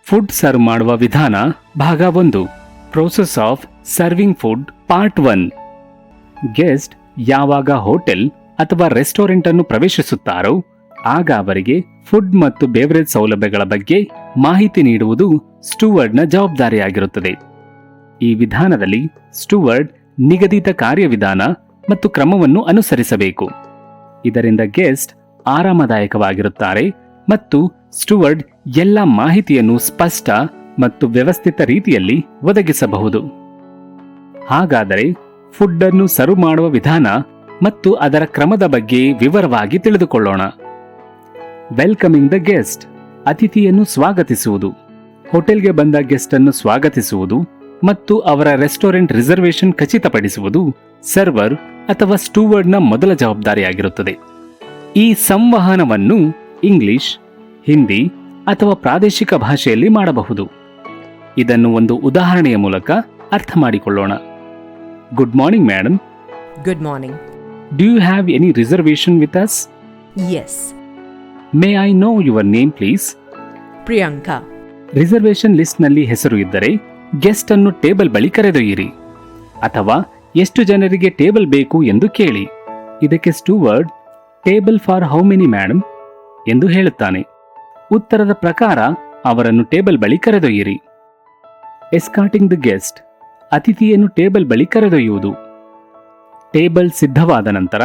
Food serve ಮಾಡುವ ವಿಧಾನ ಭಾಗ 1. Process of serving food part 1. Guest ಯಾವಾಗ ಹೋಟೆಲ್ ಅಥವಾ ರೆಸ್ಟೋರೆಂಟ್ ಅನ್ನು ಪ್ರವೇಶಿಸುತ್ತಾರೋ ಆಗ ಅವರಿಗೆ ಫುಡ್ ಮತ್ತು ಬೇವರೇಜ್ ಸೌಲಭ್ಯಗಳ ಬಗ್ಗೆ ಮಾಹಿತಿ ನೀಡುವುದು ಸ್ಟೂವರ್ಡ್ನ ಜವಾಬ್ದಾರಿಯಾಗಿರುತ್ತದೆ. ಈ ವಿಧಾನದಲ್ಲಿ ಸ್ಟೂವರ್ಡ್ ನಿಗದಿತ ಕಾರ್ಯವಿಧಾನ ಮತ್ತು ಕ್ರಮವನ್ನು ಅನುಸರಿಸಬೇಕು. ಇದರಿಂದ ಗೆಸ್ಟ್ ಆರಾಮದಾಯಕವಾಗಿರುತ್ತಾರೆ ಮತ್ತು ಸ್ಟೂವರ್ಡ್ ಎಲ್ಲ ಮಾಹಿತಿಯನ್ನು ಸ್ಪಷ್ಟ ಮತ್ತು ವ್ಯವಸ್ಥಿತ ರೀತಿಯಲ್ಲಿ ಒದಗಿಸಬಹುದು. ಹಾಗಾದರೆ ಫುಡ್ ಅನ್ನು ಸರ್ವ್ ಮಾಡುವ ವಿಧಾನ ಮತ್ತು ಅದರ ಕ್ರಮದ ಬಗ್ಗೆ ವಿವರವಾಗಿ ತಿಳಿದುಕೊಳ್ಳೋಣ. ವೆಲ್ಕಮಿಂಗ್ ದ ಗೆಸ್ಟ್, ಅತಿಥಿಯನ್ನು ಸ್ವಾಗತಿಸುವುದು. ಹೋಟೆಲ್ಗೆ ಬಂದ ಗೆಸ್ಟ್ ಅನ್ನು ಸ್ವಾಗತಿಸುವುದು ಮತ್ತು ಅವರ ರೆಸ್ಟೋರೆಂಟ್ ರಿಸರ್ವೇಶನ್ ಖಚಿತಪಡಿಸುವುದು ಸರ್ವರ್ ಅಥವಾ ಸ್ಟೂವರ್ಡ್ನ ಮೊದಲ ಜವಾಬ್ದಾರಿಯಾಗಿರುತ್ತದೆ. ಈ ಸಂವಹನವನ್ನು ಇಂಗ್ಲಿಷ್, ಹಿಂದಿ ಅಥವಾ ಪ್ರಾದೇಶಿಕ ಭಾಷೆಯಲ್ಲಿ ಮಾಡಬಹುದು. ಇದನ್ನು ಒಂದು ಉದಾಹರಣೆಯ ಮೂಲಕ ಅರ್ಥ ಮಾಡಿಕೊಳ್ಳೋಣ. Good morning madam. Good morning. Do you have any reservation with us? Yes. May I know your name please? Priyanka. Reservation ಲಿಸ್ಟ್ನಲ್ಲಿ ಹೆಸರು ಇದ್ದರೆ ಗೆಸ್ಟ್ ಅನ್ನು ಟೇಬಲ್ ಬಳಿ ಕರೆದೊಯ್ಯಿರಿ ಅಥವಾ ಎಷ್ಟು ಜನರಿಗೆ ಟೇಬಲ್ ಬೇಕು ಎಂದು ಕೇಳಿ. ಇದಕ್ಕೆ steward table for how many madam ಎಂದು ಹೇಳುತ್ತಾನೆ. ಉತ್ತರದ ಪ್ರಕಾರ ಅವರನ್ನು ಟೇಬಲ್ ಬಳಿ ಕರೆದೊಯ್ಯಿರಿ. ಎಸ್ಕಾರ್ಟಿಂಗ್ ದ ಗೆಸ್ಟ್, ಅತಿಥಿಯನ್ನು ಟೇಬಲ್ ಬಳಿ ಕರೆದೊಯ್ಯುವುದು. ಟೇಬಲ್ ಸಿದ್ಧವಾದ ನಂತರ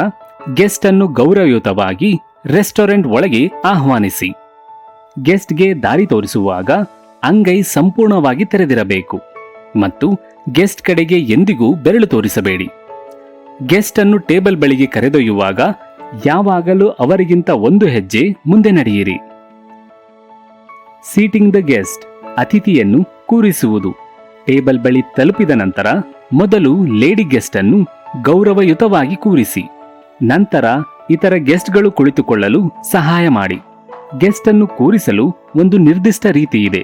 ಗೆಸ್ಟ್ ಅನ್ನು ಗೌರವಯುತವಾಗಿ ರೆಸ್ಟೋರೆಂಟ್ ಒಳಗೆ ಆಹ್ವಾನಿಸಿ. ಗೆಸ್ಟ್ಗೆ ದಾರಿ ತೋರಿಸುವಾಗ ಅಂಗೈ ಸಂಪೂರ್ಣವಾಗಿ ತೆರೆದಿರಬೇಕು ಮತ್ತು ಗೆಸ್ಟ್ ಕಡೆಗೆ ಎಂದಿಗೂ ಬೆರಳು ತೋರಿಸಬೇಡಿ. ಗೆಸ್ಟ್ ಅನ್ನು ಟೇಬಲ್ ಬಳಿಗೆ ಕರೆದೊಯ್ಯುವಾಗ ಯಾವಾಗಲೂ ಅವರಿಗಿಂತ ಒಂದು ಹೆಜ್ಜೆ ಮುಂದೆ ನಡೆಯಿರಿ. ಸೀಟಿಂಗ್ ದ ಗೆಸ್ಟ್, ಅತಿಥಿಯನ್ನು ಕೂರಿಸುವುದು. ಟೇಬಲ್ ಬಳಿ ತಲುಪಿದ ನಂತರ ಮೊದಲು ಲೇಡಿ ಗೆಸ್ಟ್ ಅನ್ನು ಗೌರವಯುತವಾಗಿ ಕೂರಿಸಿ. ನಂತರ ಇತರ ಗೆಸ್ಟ್ಗಳು ಕುಳಿತುಕೊಳ್ಳಲು ಸಹಾಯ ಮಾಡಿ. ಗೆಸ್ಟ್ ಅನ್ನು ಕೂರಿಸಲು ಒಂದು ನಿರ್ದಿಷ್ಟ ರೀತಿ ಇದೆ.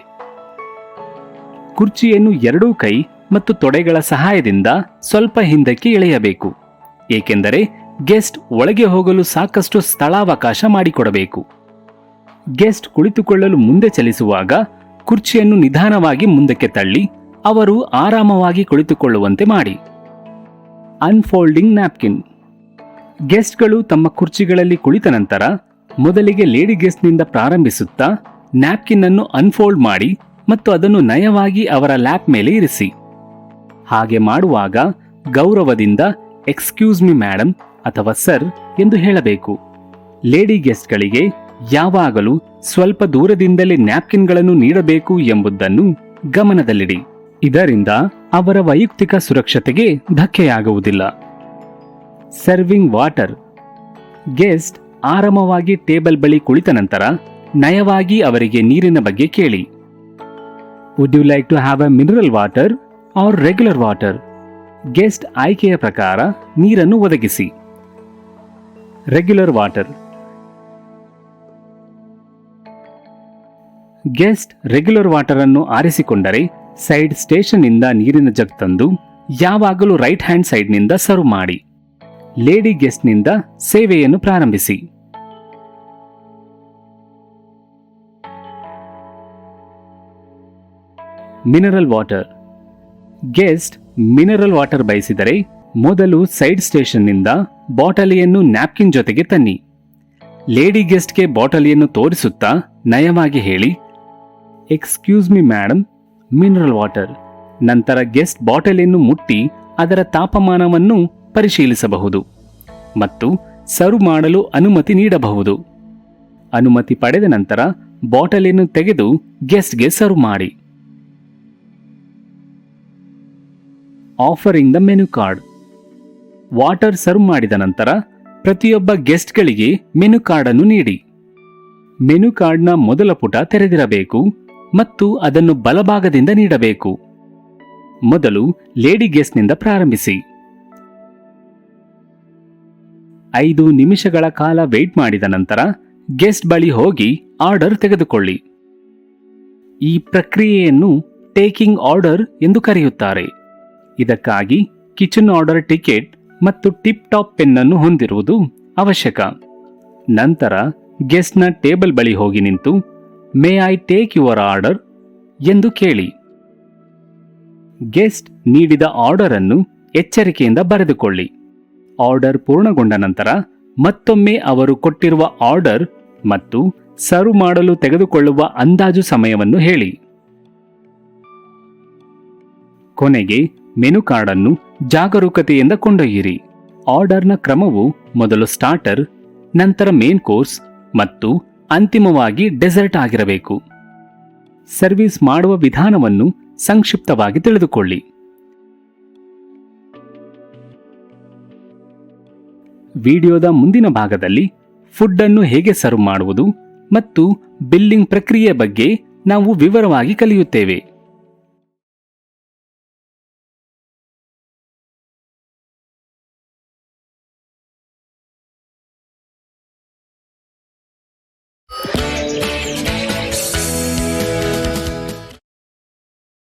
ಕುರ್ಚಿಯನ್ನು ಎರಡೂ ಕೈ ಮತ್ತು ತೊಡೆಗಳ ಸಹಾಯದಿಂದ ಸ್ವಲ್ಪ ಹಿಂದಕ್ಕೆ ಎಳೆಯಬೇಕು, ಏಕೆಂದರೆ ಗೆಸ್ಟ್ ಒಳಗೆ ಹೋಗಲು ಸಾಕಷ್ಟು ಸ್ಥಳಾವಕಾಶ ಮಾಡಿಕೊಡಬೇಕು. ಗೆಸ್ಟ್ ಕುಳಿತುಕೊಳ್ಳಲು ಮುಂದೆ ಚಲಿಸುವಾಗ ಕುರ್ಚಿಯನ್ನು ನಿಧಾನವಾಗಿ ಮುಂದಕ್ಕೆ ತಳ್ಳಿ ಅವರು ಆರಾಮವಾಗಿ ಕುಳಿತುಕೊಳ್ಳುವಂತೆ ಮಾಡಿ. ಅನ್ಫೋಲ್ಡಿಂಗ್ ನ್ಯಾಪ್ಕಿನ್, ಗೆಸ್ಟ್ಗಳು ತಮ್ಮ ಕುರ್ಚಿಗಳಲ್ಲಿ ಕುಳಿತ ನಂತರ ಮೊದಲಿಗೆ ಲೇಡಿ ಗೆಸ್ಟ್ನಿಂದ ಪ್ರಾರಂಭಿಸುತ್ತಾ ನ್ಯಾಪ್ಕಿನ್ ಅನ್ನು ಅನ್ಫೋಲ್ಡ್ ಮಾಡಿ ಮತ್ತು ಅದನ್ನು ನಯವಾಗಿ ಅವರ ಲ್ಯಾಪ್ ಮೇಲೆ ಇರಿಸಿ. ಹಾಗೆ ಮಾಡುವಾಗ ಗೌರವದಿಂದ ಎಕ್ಸ್ಕ್ಯೂಸ್ ಮಿ ಮೇಡಮ್ ಅಥವಾ ಸರ್ ಎಂದು ಹೇಳಬೇಕು. ಲೇಡಿ ಗೆಸ್ಟ್ಗಳಿಗೆ ಯಾವಾಗಲೂ ಸ್ವಲ್ಪ ದೂರದಿಂದಲೇ ನ್ಯಾಪ್ಕಿನ್ಗಳನ್ನು ನೀಡಬೇಕು ಎಂಬುದನ್ನು ಗಮನದಲ್ಲಿಡಿ. ಇದರಿಂದ ಅವರ ವೈಯಕ್ತಿಕ ಸುರಕ್ಷತೆಗೆ ಧಕ್ಕೆಯಾಗುವುದಿಲ್ಲ. ಸರ್ವಿಂಗ್ ವಾಟರ್, ಗೆಸ್ಟ್ ಆರಾಮವಾಗಿ ಟೇಬಲ್ ಬಳಿ ಕುಳಿತ ನಂತರ ನಯವಾಗಿ ಅವರಿಗೆ ನೀರಿನ ಬಗ್ಗೆ ಕೇಳಿ. Would you like to have a mineral water or regular water? Guest ಆಯ್ಕೆಯ ಪ್ರಕಾರ ನೀರನ್ನು ಒದಗಿಸಿ. Regular water, guest regular water ಅನ್ನು ಆರಿಸಿಕೊಂಡರೆ ಸೈಡ್ ಸ್ಟೇಷನ್ ಇಂದ ನೀರಿನ ಜಗ್ ತಂದು ಯಾವಾಗಲೂ ರೈಟ್ ಹ್ಯಾಂಡ್ ಸೈಡ್ ನಿಂದ ಸರ್ವ್ ಮಾಡಿ. ಲೇಡಿ ಗೆಸ್ಟ್ ನಿಂದ ಸೇವೆಯನ್ನು ಪ್ರಾರಂಭಿಸಿ. Mineral water, guest mineral water ಬಯಸಿದರೆ ಮೊದಲು ಸೈಡ್ ಸ್ಟೇಷನ್ ನಿಂದ ಬಾಟಲಿಯನ್ನು ನ್ಯಾಪ್ಕಿನ್ ಜೊತೆಗೆ ತನ್ನಿ. ಲೇಡಿ ಗೆಸ್ಟ್ಗೆ ಬಾಟಲಿಯನ್ನು ತೋರಿಸುತ್ತಾ ನಯವಾಗಿ ಹೇಳಿ, excuse me madam, mineral water. ನಂತರ ಗೆಸ್ಟ್ ಬಾಟಲಿಯನ್ನು ಮುಟ್ಟಿ ಅದರ ತಾಪಮಾನವನ್ನು ಪರಿಶೀಲಿಸಬಹುದು ಮತ್ತು ಸರ್ವ್ ಮಾಡಲು ಅನುಮತಿ ನೀಡಬಹುದು. ಅನುಮತಿ ಪಡೆದ ನಂತರ ಬಾಟಲಿಯನ್ನು ತೆಗೆದು ಗೆಸ್ಟ್ಗೆ ಸರ್ವ್ ಮಾಡಿ. Offering the menu card, water serve ಮಾಡಿದ ನಂತರ ಪ್ರತಿಯೊಬ್ಬ ಗೆಸ್ಟ್ಗಳಿಗೆ ಮೆನು ಕಾರ್ಡ್ ಅನ್ನು ನೀಡಿ. ಮೆನು ಕಾರ್ಡ್ನ ಮೊದಲ ಪುಟ ತೆರೆದಿರಬೇಕು ಮತ್ತು ಅದನ್ನು ಬಲಭಾಗದಿಂದ ನೀಡಬೇಕು. ಮೊದಲು ಲೇಡಿ ಗೆಸ್ಟ್ನಿಂದ ಪ್ರಾರಂಭಿಸಿ. 5 ನಿಮಿಷಗಳ ಕಾಲ ವೇಟ್ ಮಾಡಿದ ನಂತರ ಗೆಸ್ಟ್ ಬಳಿ ಹೋಗಿ ಆರ್ಡರ್ ತೆಗೆದುಕೊಳ್ಳಿ. ಈ ಪ್ರಕ್ರಿಯೆಯನ್ನು ಟೇಕಿಂಗ್ ಆರ್ಡರ್ ಎಂದು ಕರೆಯುತ್ತಾರೆ. ಇದಕ್ಕಾಗಿ ಕಿಚನ್ ಆರ್ಡರ್ ಟಿಕೆಟ್ ಮತ್ತು ಟಿಪ್ ಟಾಪ್ ಪೆನ್ ಅನ್ನು ಹೊಂದಿರುವುದು ಅವಶ್ಯಕ. ನಂತರ ಗೆಸ್ಟ್ನ ಟೇಬಲ್ ಬಳಿ ಹೋಗಿ ನಿಂತು may I take your order ಎಂದು ಕೇಳಿ. ಗೆಸ್ಟ್ ನೀಡಿದ ಆರ್ಡರ್ ಅನ್ನು ಎಚ್ಚರಿಕೆಯಿಂದ ಬರೆದುಕೊಳ್ಳಿ. ಆರ್ಡರ್ ಪೂರ್ಣಗೊಂಡ ನಂತರ ಮತ್ತೊಮ್ಮೆ ಅವರು ಕೊಟ್ಟಿರುವ ಆರ್ಡರ್ ಮತ್ತು ಸರ್ವ್ ಮಾಡಲು ತೆಗೆದುಕೊಳ್ಳುವ ಅಂದಾಜು ಸಮಯವನ್ನು ಹೇಳಿ. ಕೊನೆಗೆ ಮೆನು ಕಾರ್ಡ್ ಅನ್ನು ಜಾಗರೂಕತೆಯಿಂದ ಕೊಂಡೊಯ್ಯಿರಿ. ಆರ್ಡರ್ನ ಕ್ರಮವು ಮೊದಲು ಸ್ಟಾರ್ಟರ್, ನಂತರ ಮೇನ್ ಕೋರ್ಸ್ ಮತ್ತು ಅಂತಿಮವಾಗಿ ಡೆಸರ್ಟ್ ಆಗಿರಬೇಕು. ಸರ್ವಿಸ್ ಮಾಡುವ ವಿಧಾನವನ್ನು ಸಂಕ್ಷಿಪ್ತವಾಗಿ ತಿಳಿದುಕೊಳ್ಳಿ. ವಿಡಿಯೋದ ಮುಂದಿನ ಭಾಗದಲ್ಲಿ ಫುಡ್ ಅನ್ನು ಹೇಗೆ ಸರ್ವ್ ಮಾಡುವುದು ಮತ್ತು ಬಿಲ್ಲಿಂಗ್ ಪ್ರಕ್ರಿಯೆ ಬಗ್ಗೆ ನಾವು ವಿವರವಾಗಿ ಕಲಿಯುತ್ತೇವೆ.